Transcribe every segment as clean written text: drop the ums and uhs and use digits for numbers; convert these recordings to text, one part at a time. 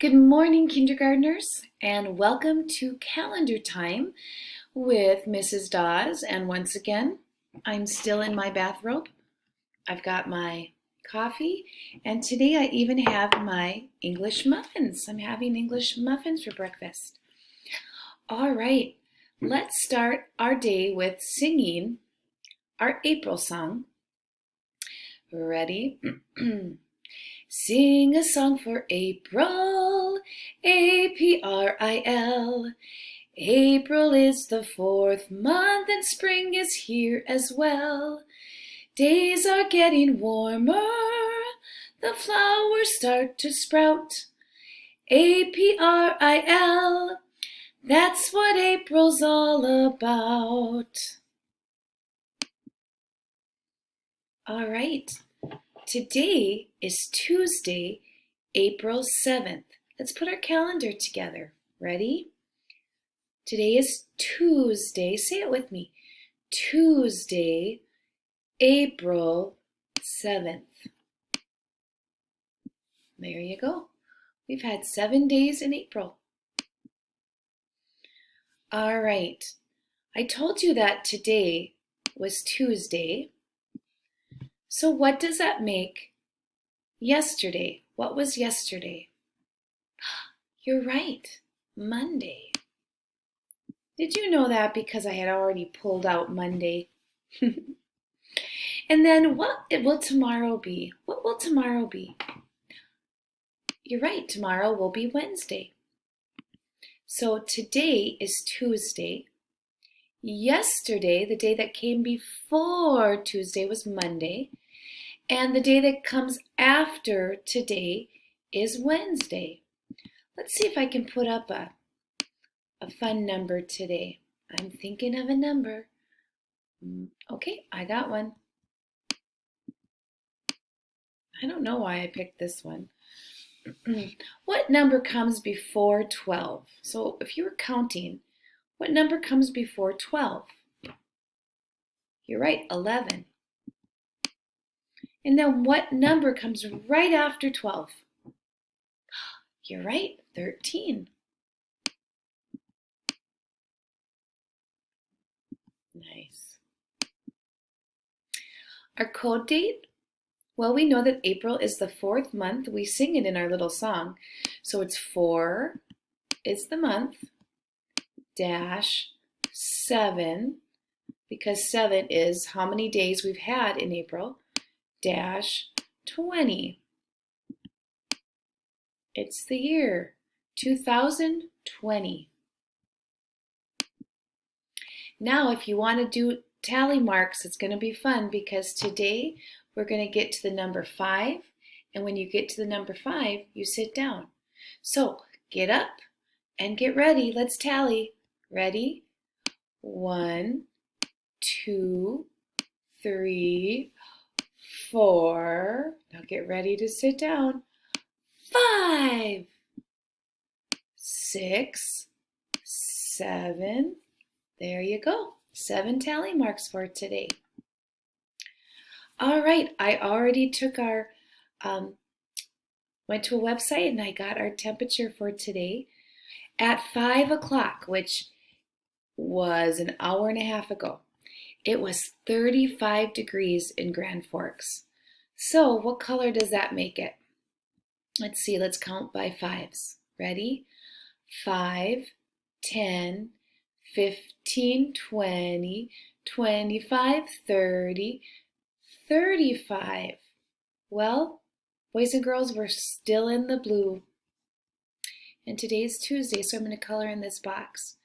Good morning, kindergartners, and welcome to Calendar Time with Mrs. Dawes. And once again, I'm still in my bathrobe. I've got my coffee, and today I even have my English muffins. I'm having English muffins for breakfast. All right, let's start our day with singing our April song. Ready? Sing a song for April, A-P-R-I-L. April is the 4th month and spring is here as well. Days are getting warmer, the flowers start to sprout. A-P-R-I-L, that's what April's all about. All right. Today is Tuesday, April 7th. Let's put our calendar together. Ready? Today is Tuesday. Say it with me. Tuesday, April 7th. There you go. We've had 7 days in April. All right. I told you that today was Tuesday. So what does that make yesterday? What was yesterday? You're right, Monday. Did you know that? Because I had already pulled out Monday. And then what will tomorrow be? What will tomorrow be? You're right, tomorrow will be Wednesday. So today is Tuesday. Yesterday, the day that came before Tuesday, was Monday. And the day that comes after today is Wednesday. Let's see if I can put up a fun number today. I'm thinking of a number. Okay, I got one. I don't know why I picked this one. What number comes before 12? So if you were counting, what number comes before 12? You're right, 11. And then what number comes right after 12? You're right, 13. Nice. Our code date? Well, we know that April is the 4th month. We sing it in our little song. So it's 4 is the month, dash 7, because 7 is how many days we've had in April, dash 20. It's the year 2020. Now, if you want to do tally marks, it's going to be fun because today we're going to get to the number 5. And when you get to the number 5, you sit down. So get up and get ready. Let's tally. Ready? 1, 2, 3, 4. Now get ready to sit down. 5, 6, 7. There you go. 7 tally marks for today. All right, I already took our, went to a website and I got our temperature for today at 5 o'clock, which was an hour and a half ago. It was 35 degrees in Grand Forks. So what color does that make it? Let's see, let's count by 5s. Ready? 5, 10, 15, 20, 25, 30, 35. Well, boys and girls, we're still in the blue. And today's Tuesday, so I'm going to color in this box.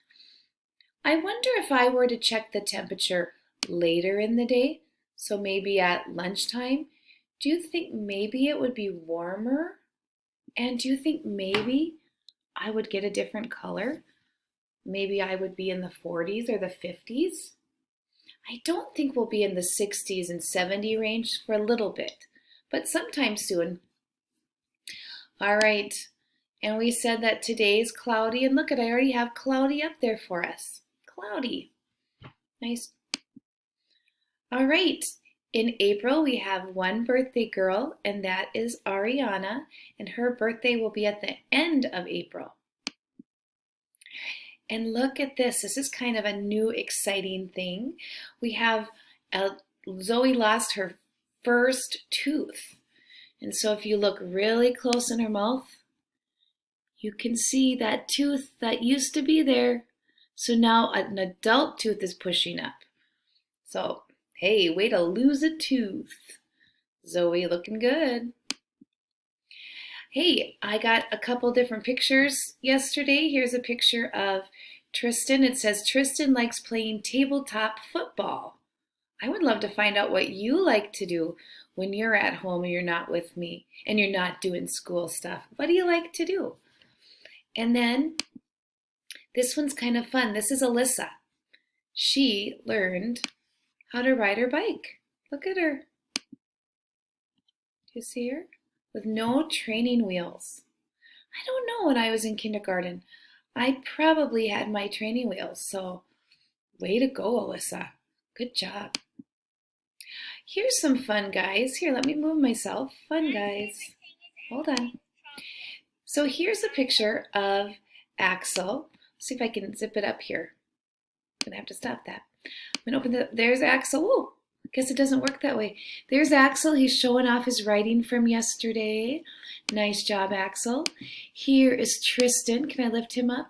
I wonder if I were to check the temperature later in the day, so maybe at lunchtime, do you think maybe it would be warmer? And do you think maybe I would get a different color? Maybe I would be in the 40s or the 50s? I don't think we'll be in the 60s and 70 range for a little bit, but sometime soon. All right, and we said that today is cloudy, and look at, I already have cloudy up there for us. Cloudy. Nice. All right, In April, we have one birthday girl, and that is Ariana, and her birthday will be at the end of April. And look at this. This is kind of a new exciting thing. We have Zoe lost her first tooth. And so if you look really close in her mouth, you can see that tooth that used to be there. So now an adult tooth is pushing up. So, hey, way to lose a tooth. Zoe looking good. Hey, I got a couple different pictures yesterday. Here's a picture of Tristan. It says Tristan likes playing tabletop football. I would love to find out what you like to do when you're at home and you're not with me and you're not doing school stuff. What do you like to do? And then this one's kind of fun. This is Alyssa. She learned how to ride her bike. Look at her. Do you see her? With no training wheels. I don't know, when I was in kindergarten, I probably had my training wheels, so way to go, Alyssa. Good job. Here's some fun, guys. Here, let me move myself. Fun, guys. Hold on. So here's a picture of Axel. See if I can zip it up here. I'm gonna have to stop that. I'm gonna open there's Axel. Ooh, guess it doesn't work that way. There's Axel. He's showing off his writing from yesterday. Nice job, Axel. Here is Tristan. Can I lift him up?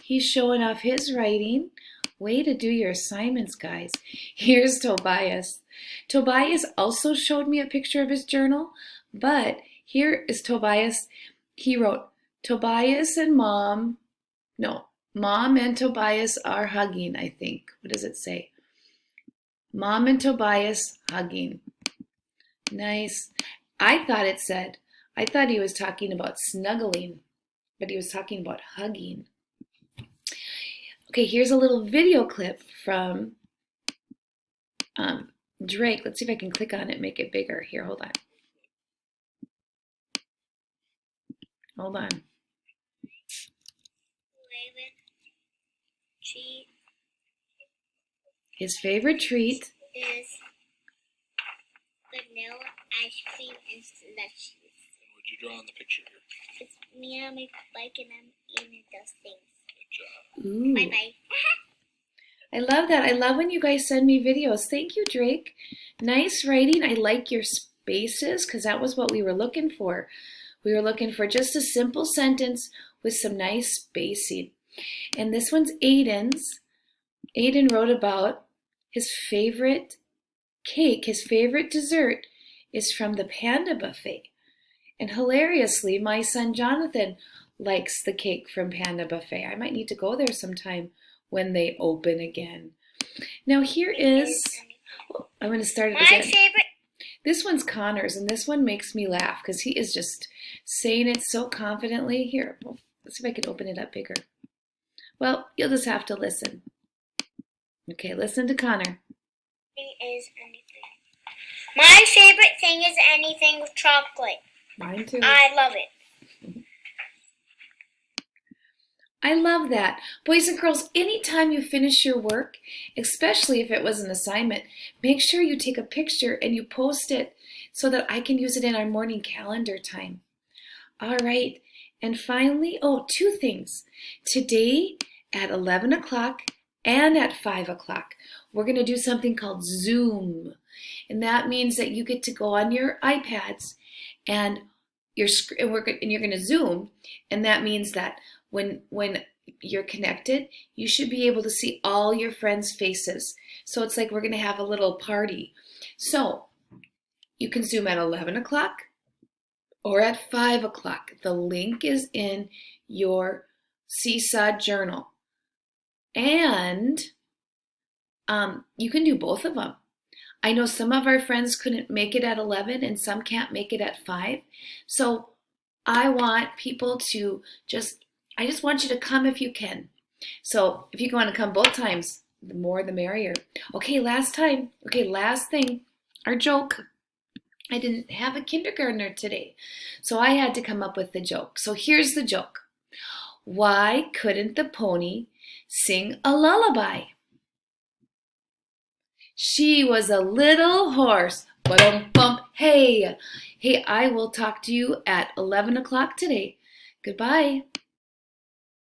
He's showing off his writing. Way to do your assignments, guys. Here's Tobias. Tobias also showed me a picture of his journal, but here is Tobias. He wrote, Tobias and Mom and Tobias are hugging, I think. What does it say? Mom and Tobias hugging. Nice. I thought he was talking about snuggling, but he was talking about hugging. Okay, here's a little video clip from Drake. Let's see if I can click on it and make it bigger. Here, hold on. Hold on. His favorite treat is vanilla ice cream and slushies. What'd you draw in the picture here? It's me on my bike and I'm eating those things. Good job. Ooh. Bye-bye. I love that. I love when you guys send me videos. Thank you, Drake. Nice writing. I like your spaces because that was what we were looking for. We were looking for just a simple sentence with some nice spacing. And this one's Aiden's. Aiden wrote about his favorite cake, his favorite dessert is from the Panda Buffet. And hilariously, my son Jonathan likes the cake from Panda Buffet. I might need to go there sometime when they open again. Now here is, I'm going to start it again. My favorite. This one's Connor's, and this one makes me laugh because he is just saying it so confidently. Here, let's see if I can open it up bigger. Well, you'll just have to listen. Okay, listen to Connor. Is anything. My favorite thing is anything with chocolate. Mine too. I love it. I love that. Boys and girls, anytime you finish your work, especially if it was an assignment, make sure you take a picture and you post it so that I can use it in our morning calendar time. All right, and finally, two things. Today at 11 o'clock and at 5 o'clock, we're going to do something called Zoom. And that means that you get to go on your iPads and you're going to Zoom. And that means that when you're connected, you should be able to see all your friends' faces. So it's like we're going to have a little party. So you can Zoom at 11 o'clock or at 5 o'clock. The link is in your Seesaw journal. And you can do both of them. I know some of our friends couldn't make it at 11 and some can't make it at 5. So I want people to I just want you to come if you can. So if you want to come both times, the more the merrier. Okay, last thing, our joke. I didn't have a kindergartner today, so I had to come up with the joke. So here's the joke. Why couldn't the pony sing a lullaby? She was a little horse. Ba-dum-bum. Hey, I will talk to you at 11 o'clock today. Goodbye.